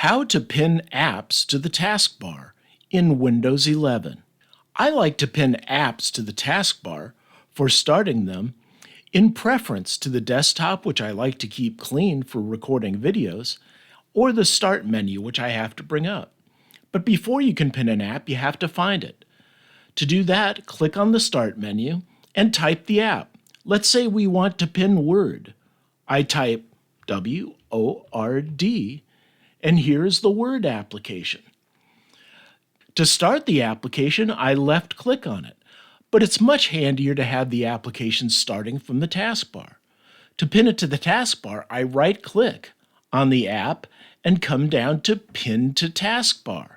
How to pin apps to the taskbar in Windows 11. I like to pin apps to the taskbar for starting them in preference to the desktop, which I like to keep clean for recording videos, or the Start menu, which I have to bring up. But before you can pin an app, you have to find it. To do that, click on the Start menu and type the app. Let's say we want to pin Word. I type WORD, and here's the Word application. To start the application, I left-click on it, but it's much handier to have the application starting from the taskbar. To pin it to the taskbar, I right-click on the app and come down to Pin to Taskbar.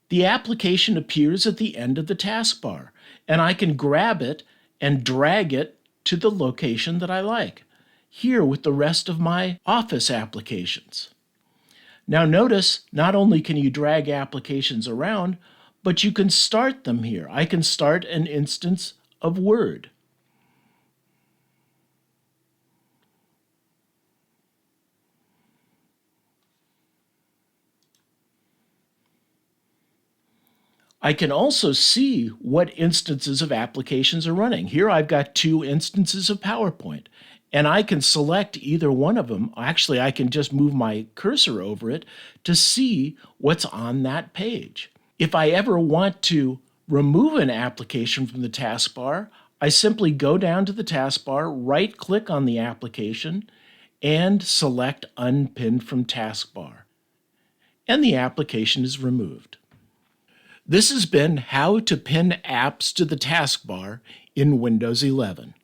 The application appears at the end of the taskbar, and I can grab it and drag it to the location that I like, here with the rest of my Office applications. Now notice, not only can you drag applications around, but you can start them here. I can start an instance of Word. I can also see what instances of applications are running. Here I've got 2 instances of PowerPoint, and I can select either one of them. Actually, I can just move my cursor over it to see what's on that page. If I ever want to remove an application from the taskbar, I simply go down to the taskbar, right-click on the application, and select Unpin from Taskbar. And the application is removed. This has been How to Pin Apps to the Taskbar in Windows 11.